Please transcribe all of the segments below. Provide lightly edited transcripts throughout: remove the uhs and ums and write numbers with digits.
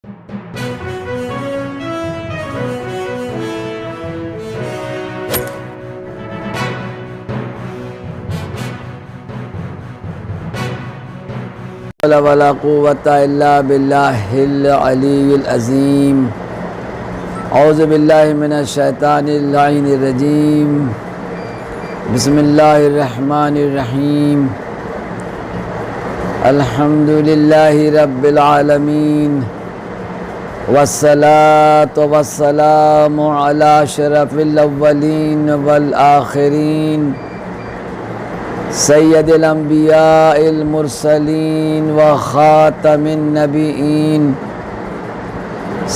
ولا قوة إلا بالله العلي العظيم. أعوذ بالله من الشيطان اللعين الرجيم. بسم الله الرحمن الرحيم. الحمد لله رب العالمين، والصلاة والسلام على أشرف الأولين والآخرين سید الانبیاء المرسلین وخاتم النبیین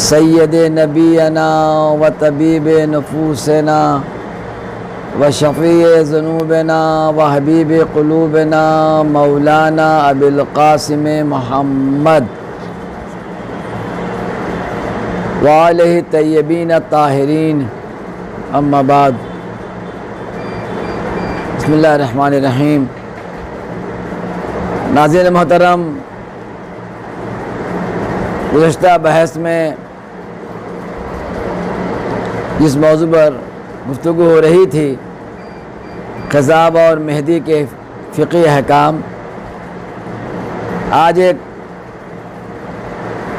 سید نبینا و طبیب نفوسنا و شفیع ذنوبنا و حبیب قلوبنا مولانا ابی القاسم محمد وآلہ الطیبین الطاہرین. اما بعد. بسم اللہ الرحمن الرحیم. ناظرین محترم، گزشتہ بحث میں جس موضوع پر گفتگو ہو رہی تھی، خضاب اور مہدی کے فقہی احکام، آج ایک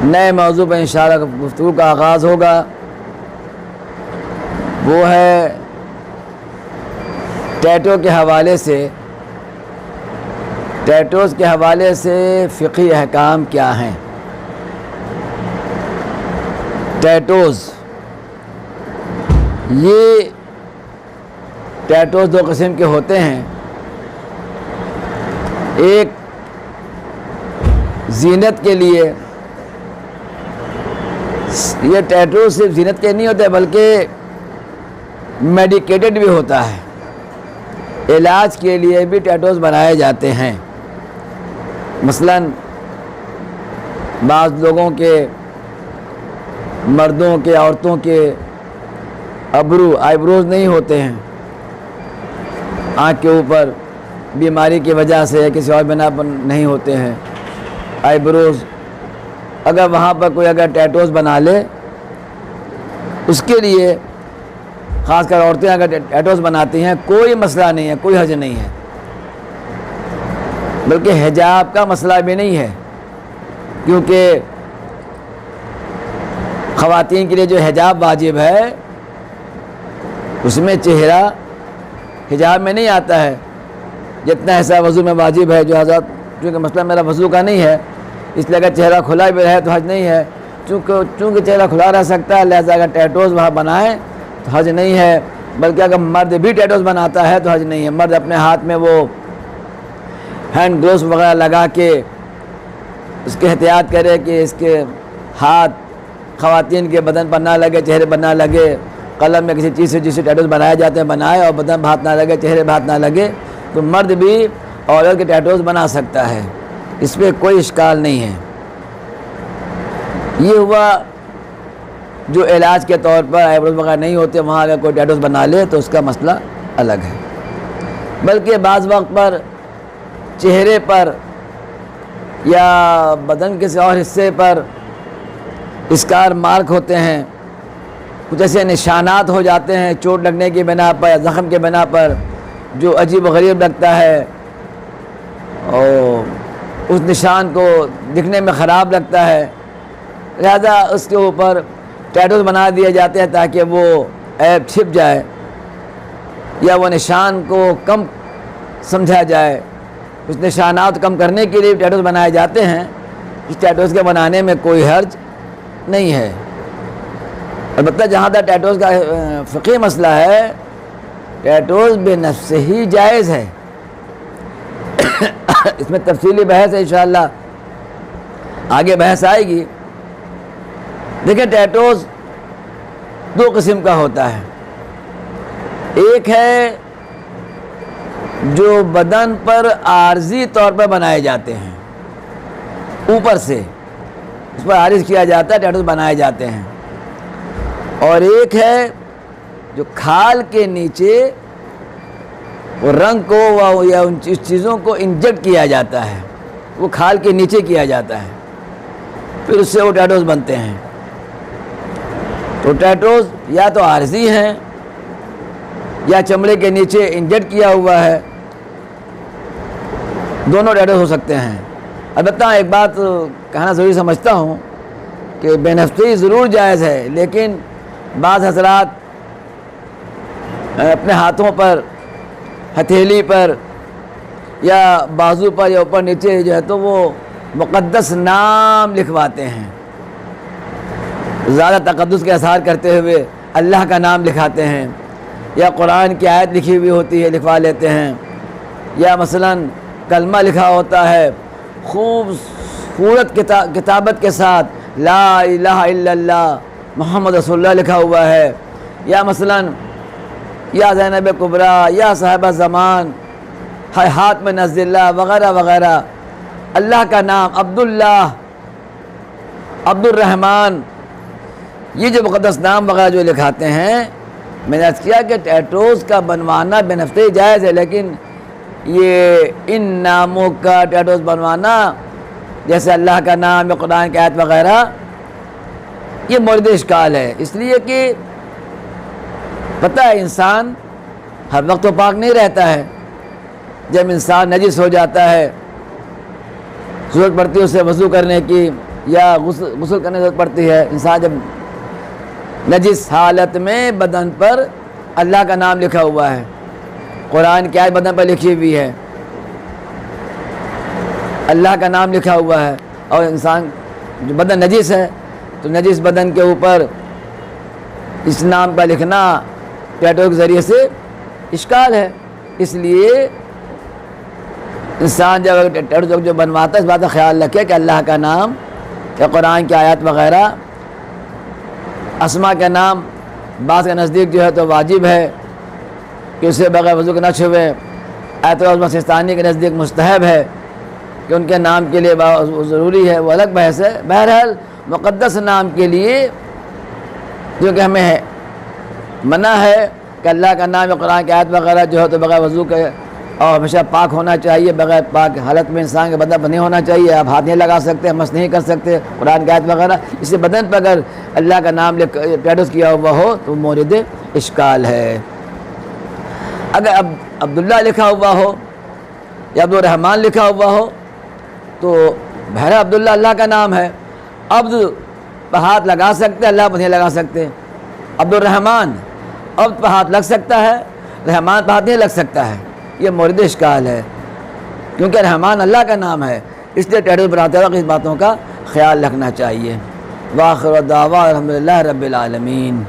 نئے موضوع پر انشاءاللہ گفتگو کا آغاز ہوگا. وہ ہے ٹیٹو کے حوالے سے، ٹیٹوز کے حوالے سے فقہی احکام کیا ہیں. ٹیٹوز، یہ ٹیٹوز دو قسم کے ہوتے ہیں. ایک زینت کے لیے، یہ ٹیٹو صرف زینت کے نہیں ہوتے بلکہ میڈیکیٹڈ بھی ہوتا ہے. علاج کے لیے بھی ٹیٹوز بنائے جاتے ہیں. مثلاً بعض لوگوں کے، مردوں کے، عورتوں کے آئی بروز نہیں ہوتے ہیں آنکھ کے اوپر، بیماری کی وجہ سے کسی اور بنا پر نہیں ہوتے ہیں آئی بروز. اگر وہاں پر کوئی ٹیٹوز بنا لے، اس کے لیے خاص کر عورتیں اگر ٹیٹوز بناتی ہیں، کوئی مسئلہ نہیں ہے، کوئی حرج نہیں ہے. بلکہ حجاب کا مسئلہ بھی نہیں ہے، کیونکہ خواتین کے لیے جو حجاب واجب ہے اس میں چہرہ حجاب میں نہیں آتا ہے جتنا ایسا وضو میں واجب ہے. جو حضرت چونکہ مسئلہ میرا وضو کا نہیں ہے، اس لیے اگر چہرہ کھلا بھی رہے تو حج نہیں ہے. چونکہ چہرہ کھلا رہ سکتا ہے، لہذا اگر ٹیٹوز وہاں بنائیں تو حج نہیں ہے. بلکہ اگر مرد بھی ٹیٹوز بناتا ہے تو حج نہیں ہے. مرد اپنے ہاتھ میں وہ ہینڈ گلوز وغیرہ لگا کے اس کی احتیاط کرے کہ اس کے ہاتھ خواتین کے بدن پر نہ لگے، چہرے پر نہ لگے. قلم میں کسی چیز سے جس سے ٹیٹوز بنائے جاتے ہیں بنائے، اور بدن پر ہاتھ نہ لگے، چہرے پر ہاتھ نہ لگے. تو مرد بھی عورت کے ٹیٹوز بنا سکتا ہے، اس پہ کوئی اشکال نہیں ہے. یہ ہوا جو علاج کے طور پر آئی بروز وغیرہ نہیں ہوتے، وہاں اگر کوئی ٹیٹوز بنا لے تو اس کا مسئلہ الگ ہے. بلکہ بعض وقت پر چہرے پر یا بدن کسی اور حصے پر اسکار مارک ہوتے ہیں، کچھ ایسے نشانات ہو جاتے ہیں چوٹ لگنے کی بنا پر یا زخم کے بنا پر، جو عجیب و غریب لگتا ہے اور اس نشان کو دکھنے میں خراب لگتا ہے. لہذا اس کے اوپر ٹیٹوز بنا دیے جاتے ہیں تاکہ وہ عیب چھپ جائے یا وہ نشان کو کم سمجھا جائے. اس نشانات کم کرنے کے لیے ٹیٹوز بنائے جاتے ہیں. اس ٹیٹوز کے بنانے میں کوئی حرج نہیں ہے. البتہ جہاں تک ٹیٹوز کا فقہی مسئلہ ہے، ٹیٹوز بے نفس ہی جائز ہے. اس میں تفصیلی بحث ہے، انشاءاللہ آگے بحث آئے گی. دیکھیں، ٹیٹوز دو قسم کا ہوتا ہے. ایک ہے جو بدن پر عارضی طور پر بنائے جاتے ہیں، اوپر سے اس پر عارض کیا جاتا ہے، ٹیٹوز بنائے جاتے ہیں. اور ایک ہے جو کھال کے نیچے وہ رنگ کو یا ان چیزوں کو انجیکٹ کیا جاتا ہے، وہ کھال کے نیچے کیا جاتا ہے. پھر اس سے وہ ٹیٹوز بنتے ہیں. تو ٹیٹوز یا تو عارضی ہیں یا چمڑے کے نیچے انجیکٹ کیا ہوا ہے، دونوں ٹیٹوز ہو سکتے ہیں. البتہ ایک بات کہنا ضروری سمجھتا ہوں کہ بے نفسی ضرور جائز ہے، لیکن بعض حضرات اپنے ہاتھوں پر، ہتھیلی پر یا بازو پر یا اوپر نیچے جو ہے تو وہ مقدس نام لکھواتے ہیں، زیادہ تقدس کے اظہار کرتے ہوئے اللہ کا نام لکھاتے ہیں، یا قرآن کی آیت لکھی ہوئی ہوتی ہے لکھوا لیتے ہیں، یا مثلاً کلمہ لکھا ہوتا ہے خوبصورت کتابت کے ساتھ لا الہ الا اللہ محمد رسول اللہ لکھا ہوا ہے، یا مثلاً یا زینب کبریٰ یا صاحبہ زمان ہاتھ میں نزل اللہ وغیرہ وغیرہ. اللہ کا نام عبداللہ، عبد الرحمن، یہ جو مقدس نام وغیرہ جو لکھاتے ہیں، میں نے عرض کیا کہ ٹیٹوز کا بنوانا بے نفسی جائز ہے، لیکن یہ ان ناموں کا ٹیٹوز بنوانا جیسے اللہ کا نام یا قرآن کی آیت وغیرہ یہ مورد اشکال ہے. اس لیے کہ پتہ ہے انسان ہر وقت تو پاک نہیں رہتا ہے. جب انسان نجس ہو جاتا ہے، ضرورت پڑتی ہے اسے وضو کرنے کی یا غسل کرنے کی ضرورت پڑتی ہے، انسان جب نجس حالت میں بدن پر اللہ کا نام لکھا ہوا ہے، قرآن کی آیت بدن پر لکھی ہوئی ہے، اللہ کا نام لکھا ہوا ہے، اور انسان جو بدن نجس ہے تو نجس بدن کے اوپر اس نام کا لکھنا ٹیٹو کے ذریعے سے اشکال ہے. اس لیے انسان جب ٹیٹو جو بنواتا ہے اس بات کا خیال رکھے کہ اللہ کا نام یا قرآن کی آیات وغیرہ، اسماء کا نام بعض کے نزدیک جو ہے تو واجب ہے کہ اسے بغیر وضو کے نہ چھوئے، آیت العظمہ سستانی کے نزدیک مستحب ہے کہ ان کے نام کے لیے ضروری ہے، وہ الگ بحث ہے. بہرحال مقدس نام کے لیے جو کہ ہمیں منع ہے کہ اللہ کا نام یا قرآن کی آیت وغیرہ جو ہے تو بغیر وضو کے اور ہمیشہ پاک ہونا چاہیے، بغیر پاک حالت میں انسان کے بدن پر نہیں ہونا چاہیے. آپ ہاتھ نہیں لگا سکتے، مس نہیں کر سکتے قرآن کی آیت وغیرہ. اس سے بدن پر اگر اللہ کا نام ٹیٹوز کیا ہوا ہو تو مورد اشکال ہے. اگر عبداللہ لکھا ہوا ہو یا عبد الرحمن لکھا ہوا ہو تو بہرحال عبداللہ اللہ کا نام ہے، عبد پر ہاتھ لگا سکتے، اللہ پر نہیں لگا سکتے. عبد الرحمن عبد پر ہاتھ لگ سکتا ہے، رحمان پر ہاتھ نہیں لگ سکتا ہے. یہ مورد اشکال ہے کیونکہ رحمان اللہ کا نام ہے، اس لیے ٹیٹو بناتے وقت اس باتوں کا خیال رکھنا چاہیے. وآخر دعوانا الحمدللہ رب العالمین.